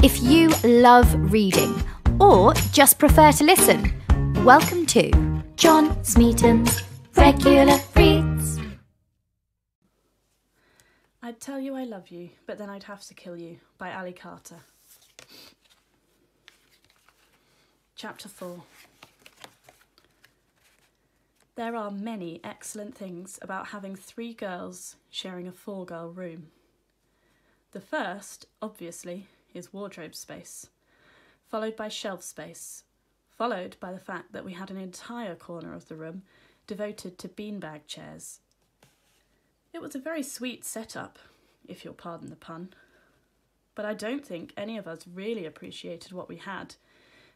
If you love reading or just prefer to listen, welcome to John Smeaton's Regular Reads. I'd tell you I love you, but then I'd have to kill you, by Ali Carter. Chapter 4. There are many excellent things about having 3 girls sharing a 4-girl room. The first, obviously, is wardrobe space, followed by shelf space, followed by the fact that we had an entire corner of the room devoted to beanbag chairs. It was a very sweet setup, if you'll pardon the pun, but I don't think any of us really appreciated what we had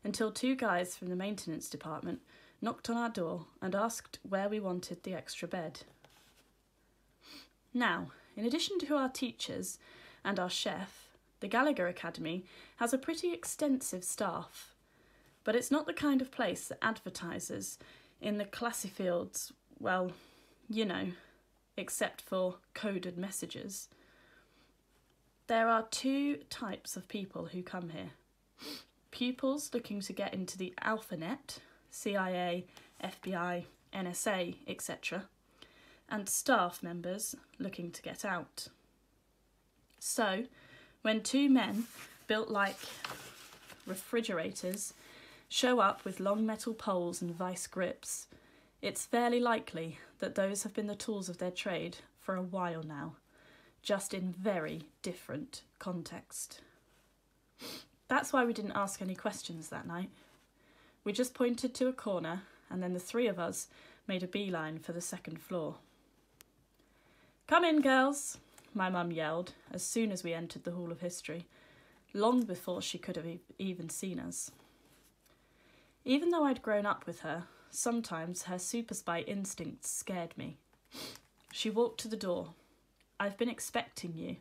until 2 guys from the maintenance department knocked on our door and asked where we wanted the extra bed. Now, in addition to our teachers and our chef, the Gallagher Academy has a pretty extensive staff, but it's not the kind of place that advertises in the classy fields, well, you know, except for coded messages. There are 2 types of people who come here. Pupils looking to get into the AlphaNet, CIA, FBI, NSA, etc., and staff members looking to get out. So, when 2 men, built like refrigerators, show up with long metal poles and vice grips, it's fairly likely that those have been the tools of their trade for a while now, just in very different context. That's why we didn't ask any questions that night. We just pointed to a corner, and then the 3 of us made a beeline for the 2nd floor. "Come in, girls," my mum yelled as soon as we entered the Hall of History, long before she could have even seen us. Even though I'd grown up with her, sometimes her super spy instincts scared me. She walked to the door. "I've been expecting you."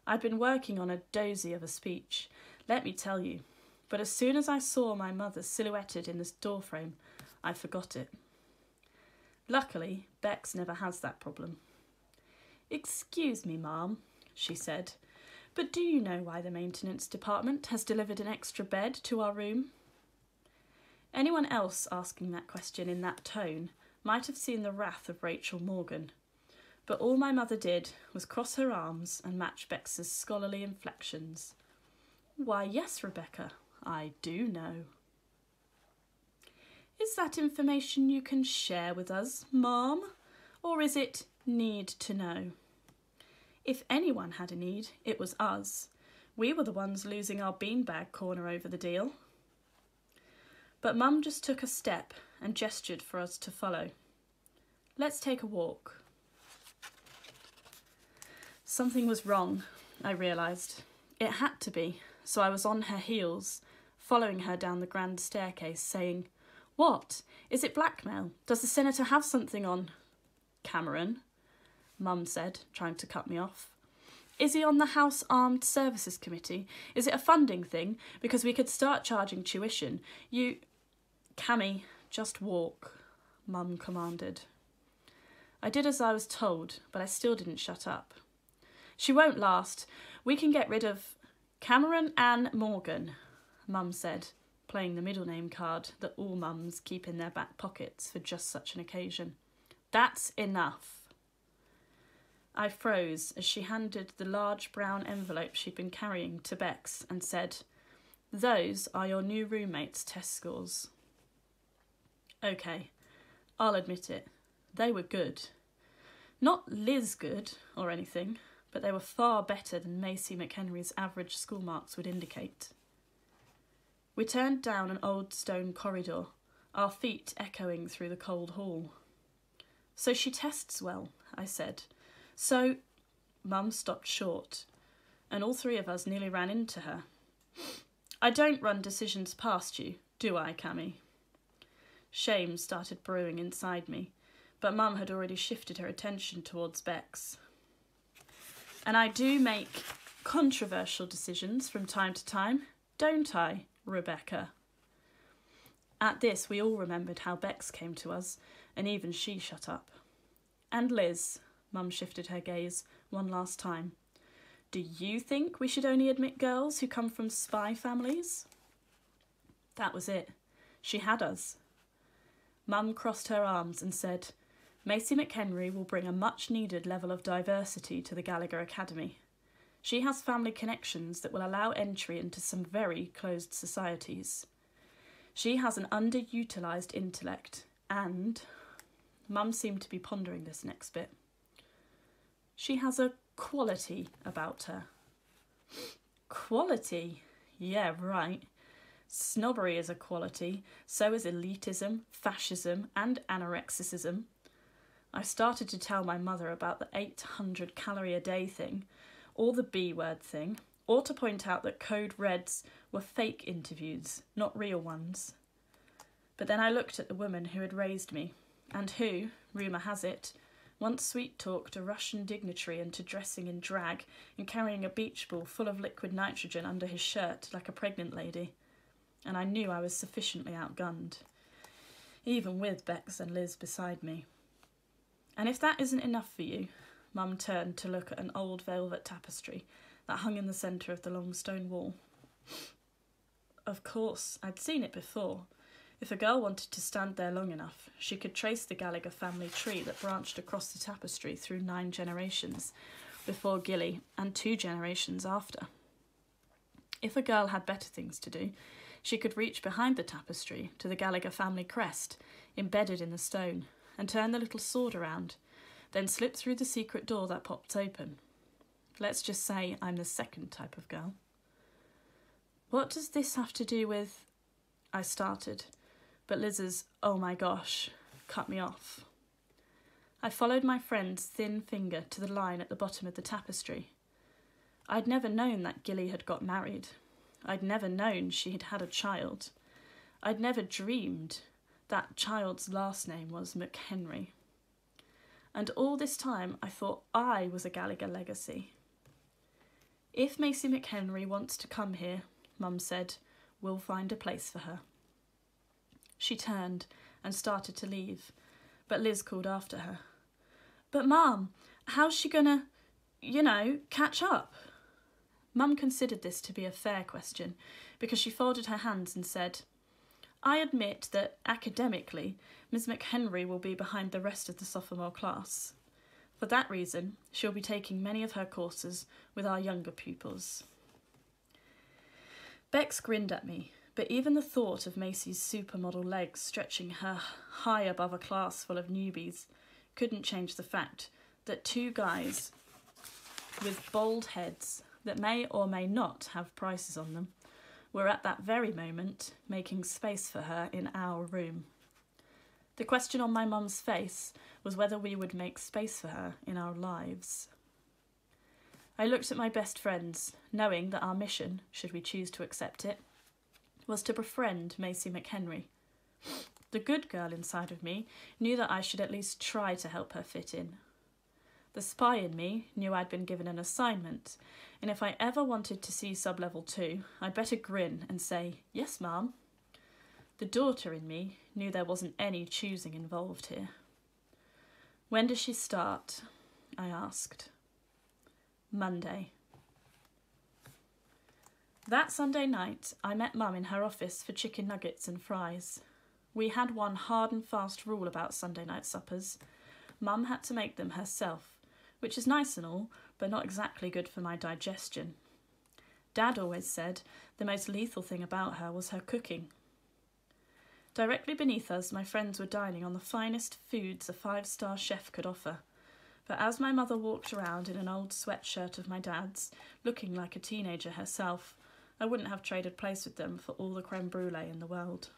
I'd been working on a dozy of a speech, let me tell you, but as soon as I saw my mother silhouetted in this doorframe, I forgot it. Luckily, Bex never has that problem. "Excuse me, Ma'am," she said, "but do you know why the maintenance department has delivered an extra bed to our room?" Anyone else asking that question in that tone might have seen the wrath of Rachel Morgan, but all my mother did was cross her arms and match Bex's scholarly inflections. "Why, yes, Rebecca, I do know." "Is that information you can share with us, Ma'am, or is it need to know?" If anyone had a need, it was us. We were the ones losing our beanbag corner over the deal. But Mum just took a step and gestured for us to follow. "Let's take a walk." Something was wrong, I realised. It had to be, so I was on her heels, following her down the grand staircase, saying, "What? Is it blackmail? Does the senator have something on?" "Cameron," Mum said, trying to cut me off. "Is he on the House Armed Services Committee? Is it a funding thing? Because we could start charging tuition. Cammie, just walk," Mum commanded. I did as I was told, but I still didn't shut up. "She won't last. We can get rid of Cameron Ann Morgan," Mum said, playing the middle name card that all mums keep in their back pockets for just such an occasion. "That's enough." I froze as she handed the large brown envelope she'd been carrying to Bex and said, "Those are your new roommate's test scores." Okay, I'll admit it, they were good. Not Liz good or anything, but they were far better than Macy McHenry's average school marks would indicate. We turned down an old stone corridor, our feet echoing through the cold hall. "So she tests well," I said. "So—" Mum stopped short, and all 3 of us nearly ran into her. "I don't run decisions past you, do I, Cammie?" Shame started brewing inside me, but Mum had already shifted her attention towards Bex. "And I do make controversial decisions from time to time, don't I, Rebecca?" At this, we all remembered how Bex came to us, and even she shut up. "And Liz," Mum shifted her gaze one last time. Do you think we should only admit girls who come from spy families? That was it. She had us. Mum crossed her arms and said, Maisie McHenry will bring a much-needed level of diversity to the Gallagher Academy. She has family connections that will allow entry into some very closed societies. She has an underutilised intellect and... Mum seemed to be pondering this next bit. She has a quality about her. Quality? Yeah, right. Snobbery is a quality, so is elitism, fascism and anorexicism. I started to tell my mother about the 800 calorie a day thing, or the B word thing, or to point out that Code Reds were fake interviews, not real ones. But then I looked at the woman who had raised me, and who, rumour has it, once sweet-talked a Russian dignitary into dressing in drag and carrying a beach ball full of liquid nitrogen under his shirt like a pregnant lady, and I knew I was sufficiently outgunned, even with Bex and Liz beside me. And if that isn't enough for you, Mum turned to look at an old velvet tapestry that hung in the centre of the long stone wall. Of course, I'd seen it before. If a girl wanted to stand there long enough, she could trace the Gallagher family tree that branched across the tapestry through 9 generations before Gilly and 2 generations after. If a girl had better things to do, she could reach behind the tapestry to the Gallagher family crest, embedded in the stone, and turn the little sword around, then slip through the secret door that popped open. Let's just say I'm the second type of girl. What does this have to do with... I started, but Liz's "oh my gosh" cut me off. I followed my friend's thin finger to the line at the bottom of the tapestry. I'd never known that Gilly had got married. I'd never known she had had a child. I'd never dreamed that child's last name was McHenry. And all this time I thought I was a Gallagher legacy. If Maisie McHenry wants to come here, Mum said, we'll find a place for her. She turned and started to leave, but Liz called after her. But Mum, how's she gonna, catch up? Mum considered this to be a fair question because she folded her hands and said, I admit that academically, Miss McHenry will be behind the rest of the sophomore class. For that reason, she'll be taking many of her courses with our younger pupils. Bex grinned at me, but even the thought of Maisie's supermodel legs stretching her high above a class full of newbies couldn't change the fact that 2 guys with bald heads that may or may not have prices on them were at that very moment making space for her in our room. The question on my mum's face was whether we would make space for her in our lives. I looked at my best friends, knowing that our mission, should we choose to accept it, was to befriend Maisie McHenry. The good girl inside of me knew that I should at least try to help her fit in. The spy in me knew I'd been given an assignment, and if I ever wanted to see sub-level 2, I'd better grin and say, yes, ma'am. The daughter in me knew there wasn't any choosing involved here. When does she start? I asked. Monday. That Sunday night, I met Mum in her office for chicken nuggets and fries. We had one hard and fast rule about Sunday night suppers. Mum had to make them herself, which is nice and all, but not exactly good for my digestion. Dad always said the most lethal thing about her was her cooking. Directly beneath us, my friends were dining on the finest foods a 5-star chef could offer. But as my mother walked around in an old sweatshirt of my dad's, looking like a teenager herself, I wouldn't have traded place with them for all the creme brulee in the world.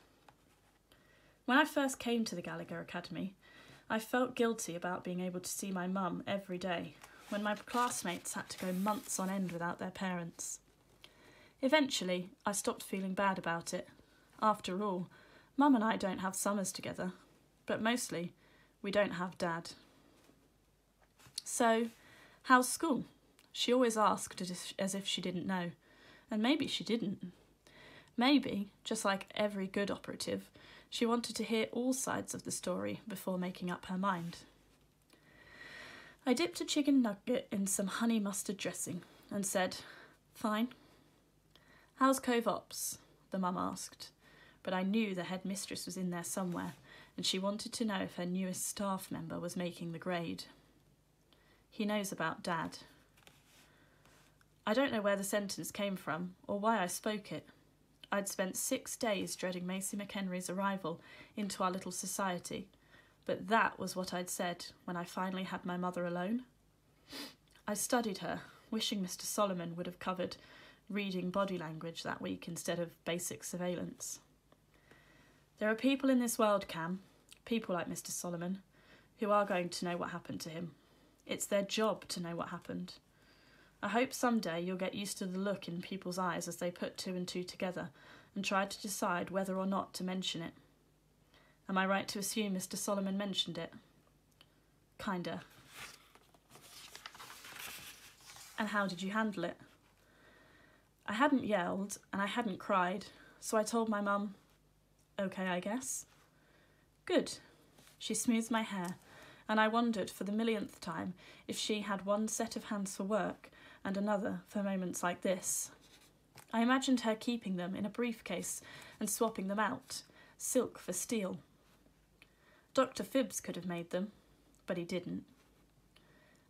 When I first came to the Gallagher Academy, I felt guilty about being able to see my mum every day, when my classmates had to go months on end without their parents. Eventually, I stopped feeling bad about it. After all, Mum and I don't have summers together, but mostly we don't have Dad. So, how's school? She always asked as if she didn't know, and maybe she didn't. Maybe, just like every good operative, she wanted to hear all sides of the story before making up her mind. I dipped a chicken nugget in some honey mustard dressing and said, "Fine." "How's Cove Ops?" the mum asked, but I knew the headmistress was in there somewhere, and she wanted to know if her newest staff member was making the grade. "He knows about Dad." I don't know where the sentence came from, or why I spoke it. I'd spent 6 days dreading Maisie McHenry's arrival into our little society, but that was what I'd said when I finally had my mother alone. I studied her, wishing Mr. Solomon would have covered reading body language that week instead of basic surveillance. There are people in this world, Cam, people like Mr. Solomon, who are going to know what happened to him. It's their job to know what happened. I hope someday you'll get used to the look in people's eyes as they put 2 and 2 together and try to decide whether or not to mention it. Am I right to assume Mr. Solomon mentioned it? Kinda. And how did you handle it? I hadn't yelled and I hadn't cried, so I told my mum, "Okay, I guess." "Good." She smoothed my hair, and I wondered for the millionth time if she had one set of hands for work and another for moments like this. I imagined her keeping them in a briefcase and swapping them out, silk for steel. Dr. Phibbs could have made them, but he didn't.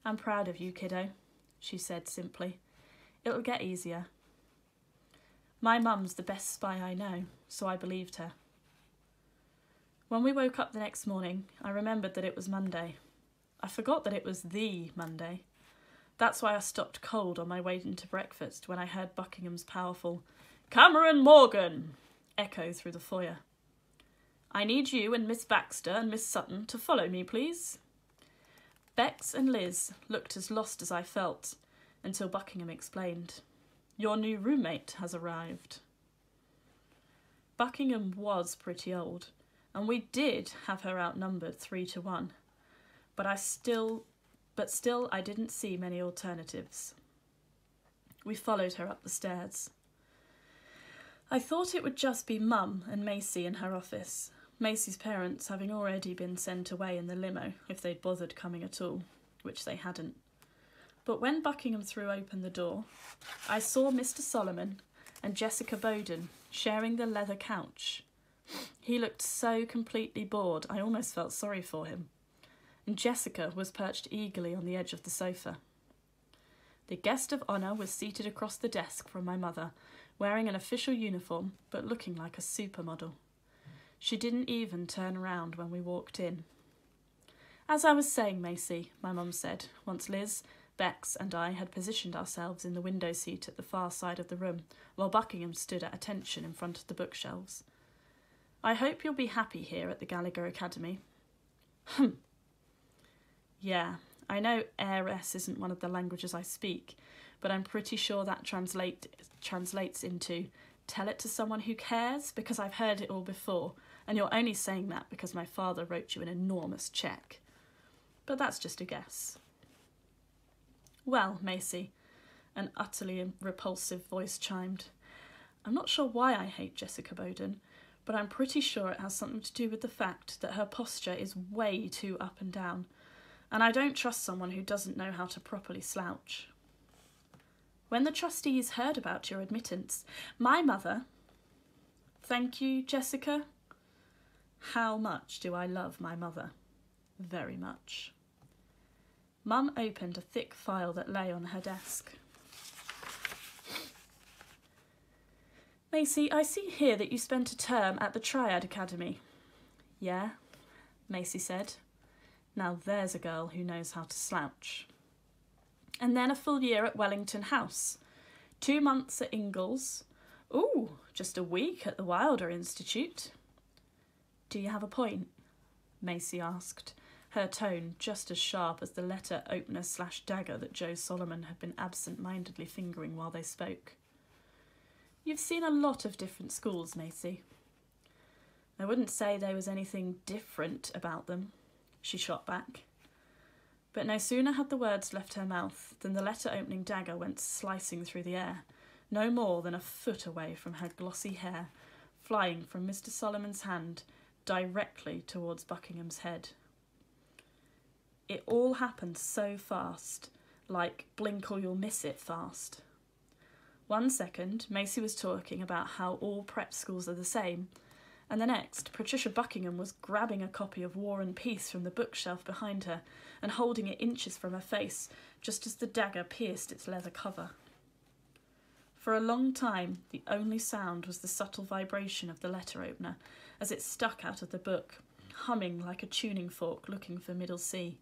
"I'm proud of you, kiddo," she said simply. "It'll get easier." My mum's the best spy I know, so I believed her. When we woke up the next morning, I remembered that it was Monday. I forgot that it was the Monday. That's why I stopped cold on my way into breakfast when I heard Buckingham's powerful "Cammie Morgan" echo through the foyer. "I need you and Miss Baxter and Miss Sutton to follow me, please." Bex and Liz looked as lost as I felt, until Buckingham explained, "Your new roommate has arrived." Buckingham was pretty old, and we did have her outnumbered 3-1, but still I didn't see many alternatives. We followed her up the stairs. I thought it would just be Mum and Maisie in her office, Maisie's parents having already been sent away in the limo if they'd bothered coming at all, which they hadn't. But when Buckingham threw open the door, I saw Mr. Solomon and Jessica Bowden sharing the leather couch. He looked so completely bored, I almost felt sorry for him. And Jessica was perched eagerly on the edge of the sofa. The guest of honour was seated across the desk from my mother, wearing an official uniform but looking like a supermodel. She didn't even turn around when we walked in. "As I was saying, Maisie," my mum said, once Liz, Bex and I had positioned ourselves in the window seat at the far side of the room, while Buckingham stood at attention in front of the bookshelves. "I hope you'll be happy here at the Gallagher Academy." Yeah, I know heiress isn't one of the languages I speak, but I'm pretty sure that translates into "tell it to someone who cares," because I've heard it all before, and you're only saying that because my father wrote you an enormous cheque. But that's just a guess. "Well, Maisie," an utterly repulsive voice chimed. "I'm not sure why I hate Jessica Bowden, but I'm pretty sure it has something to do with the fact that her posture is way too up and down, and I don't trust someone who doesn't know how to properly slouch. When the trustees heard about your admittance, my mother..." "Thank you, Jessica." How much do I love my mother? Very much. Mum opened a thick file that lay on her desk. "Maisie, I see here that you spent a term at the Triad Academy." "Yeah," Maisie said. Now there's a girl who knows how to slouch. "And then a full year at Wellington House. 2 months at Ingalls. Ooh, just a week at the Wilder Institute." "Do you have a point?" Maisie asked, her tone just as sharp as the letter opener/dagger that Joe Solomon had been absent-mindedly fingering while they spoke. "You've seen a lot of different schools, Maisie." "I wouldn't say there was anything different about them," she shot back. But no sooner had the words left her mouth than the letter-opening dagger went slicing through the air, no more than a foot away from her glossy hair, flying from Mr. Solomon's hand directly towards Buckingham's head. It all happened so fast, like blink or you'll miss it fast. 1 second, Maisie was talking about how all prep schools are the same, and the next, Patricia Buckingham was grabbing a copy of War and Peace from the bookshelf behind her and holding it inches from her face, just as the dagger pierced its leather cover. For a long time, the only sound was the subtle vibration of the letter opener as it stuck out of the book, humming like a tuning fork looking for middle C.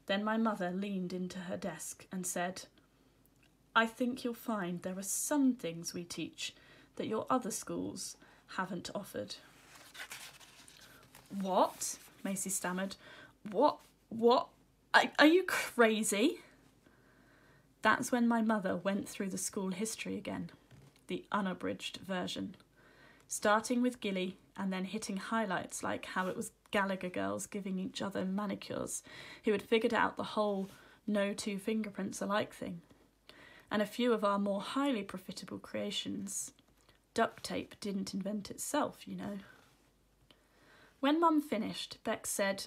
Then my mother leaned into her desk and said, "I think you'll find there are some things we teach that your other schools haven't offered." "What?" Maisie stammered. What? Are you crazy?" That's when my mother went through the school history again, the unabridged version, starting with Gilly and then hitting highlights like how it was Gallagher girls giving each other manicures who had figured out the whole no two fingerprints alike thing, and a few of our more highly profitable creations. Duct tape didn't invent itself, you know. When Mum finished, Beck said,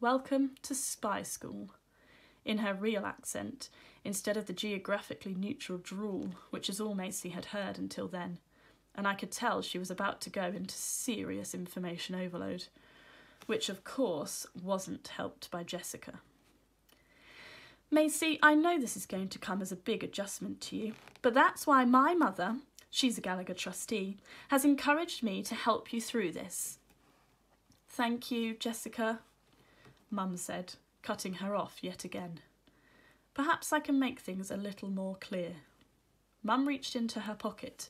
"Welcome to Spy School," in her real accent, instead of the geographically neutral drawl, which is all Maisie had heard until then, and I could tell she was about to go into serious information overload, which of course wasn't helped by Jessica. "Maisie, I know this is going to come as a big adjustment to you, but that's why my mother, she's a Gallagher trustee, has encouraged me to help you through this." "Thank you, Jessica," Mum said, cutting her off yet again. "Perhaps I can make things a little more clear." Mum reached into her pocket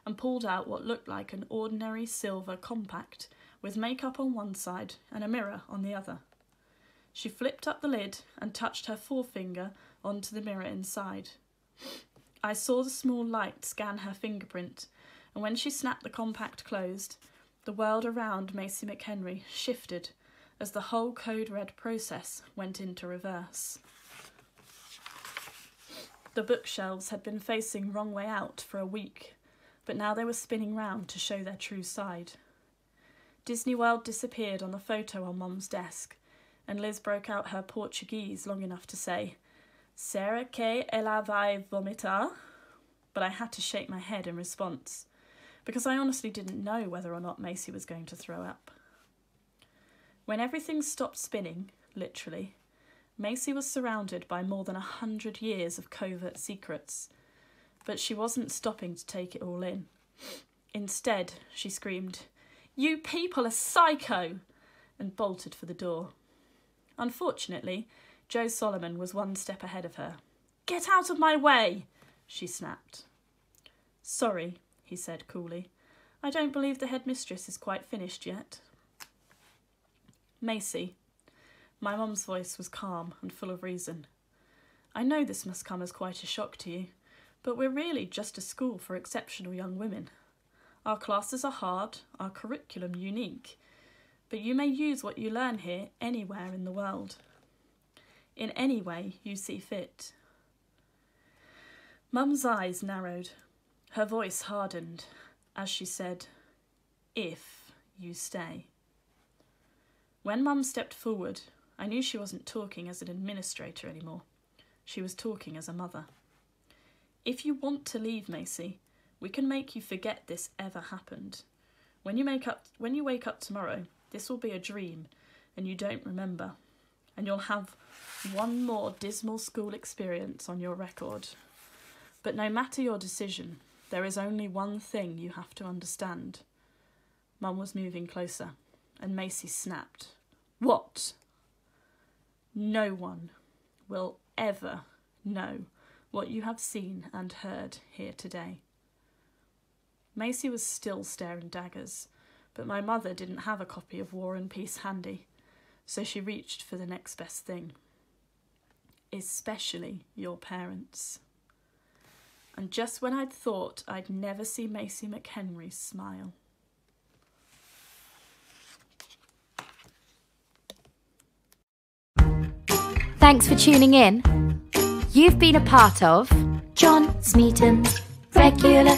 and pulled out what looked like an ordinary silver compact with makeup on one side and a mirror on the other. She flipped up the lid and touched her forefinger onto the mirror inside. I saw the small light scan her fingerprint, and when she snapped the compact closed, the world around Maisie McHenry shifted as the whole code red process went into reverse. The bookshelves had been facing wrong way out for a week, but now they were spinning round to show their true side. Disney World disappeared on the photo on Mum's desk, and Liz broke out her Portuguese long enough to say, "Será que ela vai vomitar?" But I had to shake my head in response, because I honestly didn't know whether or not Maisie was going to throw up. When everything stopped spinning, literally, Maisie was surrounded by more than 100 years of covert secrets, but she wasn't stopping to take it all in. Instead, she screamed, "You people are psycho!" and bolted for the door. Unfortunately, Jo Solomon was 1 step ahead of her. "Get out of my way!" she snapped. "Sorry," he said coolly. "I don't believe the headmistress is quite finished yet." "Maisie," my mum's voice was calm and full of reason. "I know this must come as quite a shock to you, but we're really just a school for exceptional young women. Our classes are hard, our curriculum unique, but you may use what you learn here anywhere in the world. In any way you see fit." Mum's eyes narrowed. Her voice hardened as she said, "If you stay." When Mum stepped forward, I knew she wasn't talking as an administrator anymore. She was talking as a mother. "If you want to leave, Maisie, we can make you forget this ever happened. When you wake up tomorrow, this will be a dream and you don't remember, and you'll have one more dismal school experience on your record. But no matter your decision, there is only one thing you have to understand." Mum was moving closer, and Maisie snapped. "What?" "No one will ever know what you have seen and heard here today." Maisie was still staring daggers, but my mother didn't have a copy of War and Peace handy, so she reached for the next best thing. "Especially your parents." And just when I'd thought I'd never see Maisie McHenry smile. Thanks for tuning in. You've been a part of John Smeaton's Regular